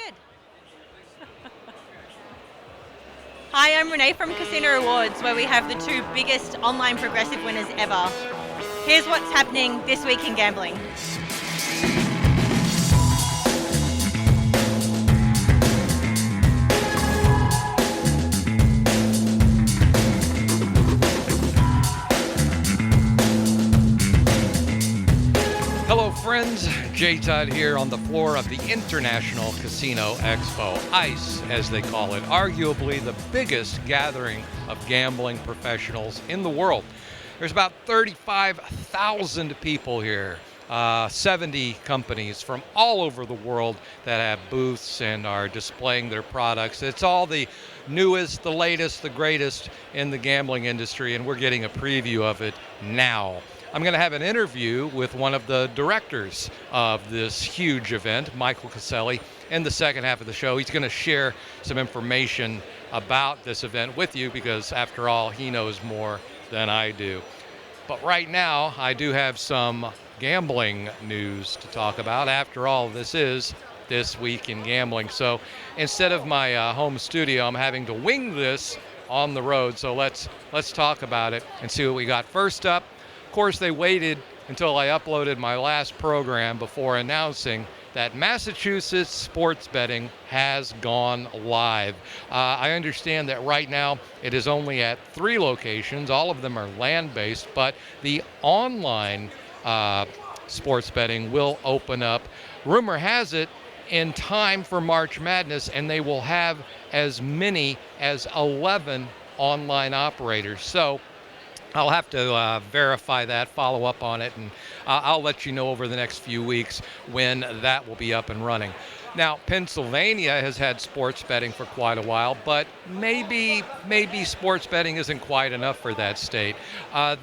good. Hi, I'm Renee from Casino Rewards, where we have the two biggest online progressive winners ever. Here's what's happening this week in gambling. Hello friends, Jay Todd here on the floor of the International Casino Expo, ICE as they call it, arguably the biggest gathering of gambling professionals in the world. There's about 35,000 people here, 70 companies from all over the world that have booths and are displaying their products. It's all the newest, the latest, the greatest in the gambling industry, and we're getting a preview of it now. I'm going to have an interview with one of the directors of this huge event, Michael Caselli, in the second half of the show. He's going to share some information about this event with you because, after all, he knows more than I do. But right now, I do have some gambling news to talk about. After all, this is This Week in Gambling. So instead of my home studio, I'm having to wing this on the road. So let's talk about it and see what we got. First up, of course, they waited until I uploaded my last program before announcing that Massachusetts sports betting has gone live. I understand that right now it is only at 3 locations. All of them are land-based, but the online sports betting will open up. Rumor has it in time for March Madness, and they will have as many as 11 online operators. So I'll have to verify that, follow up on it, and I'll let you know over the next few weeks when that will be up and running. Now, Pennsylvania has had sports betting for quite a while, but maybe sports betting isn't quite enough for that state.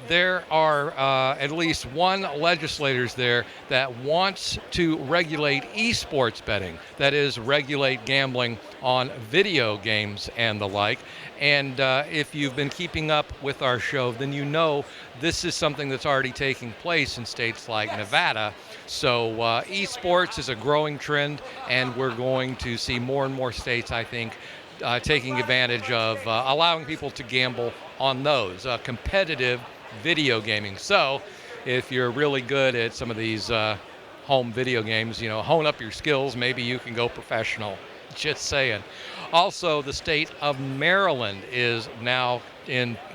There are at least one legislator there that wants to regulate eSports betting, that is, regulate gambling on video games and the like. And if you've been keeping up with our show, then you know this is something that's already taking place in states like Nevada. So eSports is a growing trend, and we're going to see more and more states, I think, taking advantage of allowing people to gamble on those, competitive video gaming. So if you're really good at some of these home video games, hone up your skills, maybe you can go professional. Just saying. Also, the state of Maryland is now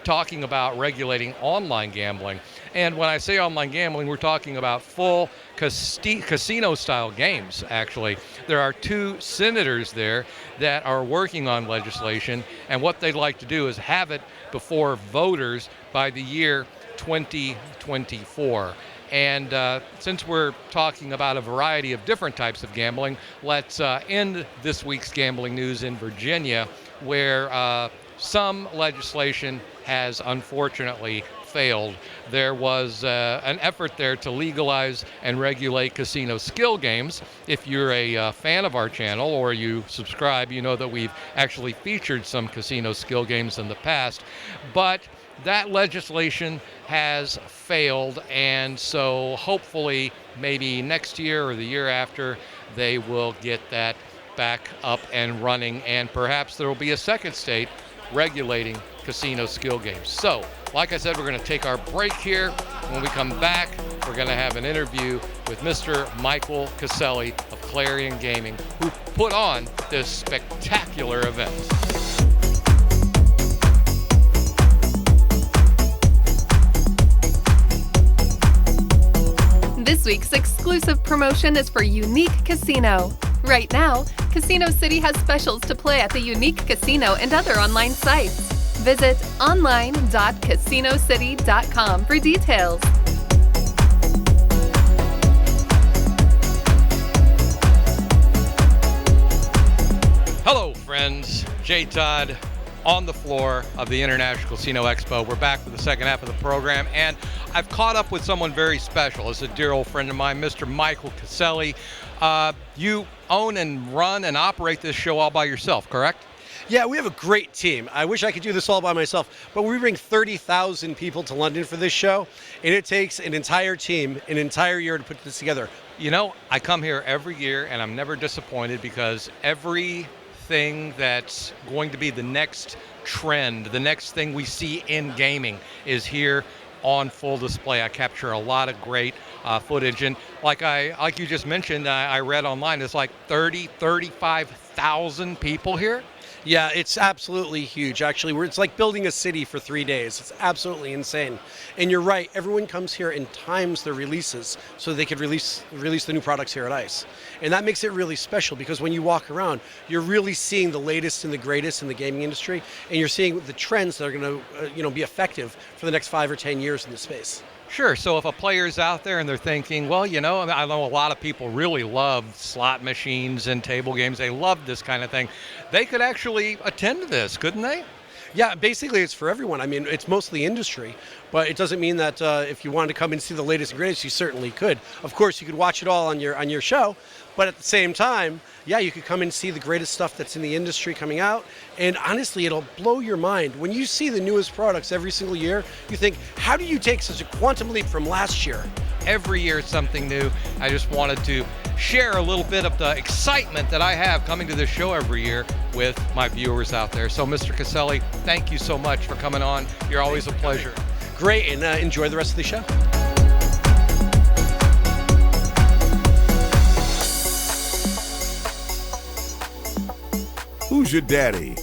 talking about regulating online gambling. And when I say online gambling, we're talking about full casino-style games, actually. There are 2 senators there that are working on legislation, and what they'd like to do is have it before voters by the year 2024. And since we're talking about a variety of different types of gambling, let's end this week's gambling news in Virginia, where some legislation has unfortunately failed. There was an effort there to legalize and regulate casino skill games. If you're a fan of our channel or you subscribe, you know that we've actually featured some casino skill games in the past. But that legislation has failed, and so hopefully maybe next year or the year after they will get that back up and running, and perhaps there will be a second state regulating casino skill games. So, like I said, we're going to take our break here. When we come back, we're going to have an interview with Mr. Michael Caselli of Clarion Gaming, who put on this spectacular event. This week's exclusive promotion is for Unique Casino. Right now, Casino City has specials to play at the Unique Casino and other online sites. Visit online.casinocity.com for details. Hello, friends. Jay Todd on the floor of the International Casino Expo. We're back for the second half of the program, and I've caught up with someone very special. It's a dear old friend of mine, Mr. Michael Caselli. You own and run and operate this show all by yourself, correct? Yeah, we have a great team. I wish I could do this all by myself, but we bring 30,000 people to London for this show, and it takes an entire team, an entire year to put this together. You know, I come here every year and I'm never disappointed because everything that's going to be the next trend, the next thing we see in gaming is here on full display. I capture a lot of great footage, and like you just mentioned, I read online, it's like 35,000 people here. Yeah, it's absolutely huge. Actually, it's like building a city for 3 days. It's absolutely insane. And you're right, everyone comes here and times their releases so they could release the new products here at ICE. And that makes it really special because when you walk around, you're really seeing the latest and the greatest in the gaming industry, and you're seeing the trends that are going to be effective for the next 5 or 10 years in the space. Sure. So if a player's out there and they're thinking, well, I know a lot of people really love slot machines and table games. They love this kind of thing. They could actually attend to this, couldn't they? Yeah, basically it's for everyone. I mean, it's mostly industry, but it doesn't mean that if you wanted to come and see the latest and greatest, you certainly could. Of course, you could watch it all on your show, but at the same time, yeah, you could come and see the greatest stuff that's in the industry coming out. And honestly, it'll blow your mind. When you see the newest products every single year, you think, how do you take such a quantum leap from last year? Every year is something new. I just wanted to share a little bit of the excitement that I have coming to this show every year with my viewers out there. So, Mr. Caselli, thank you so much for coming on. You're always a pleasure. Great, and enjoy the rest of the show. Who's your daddy?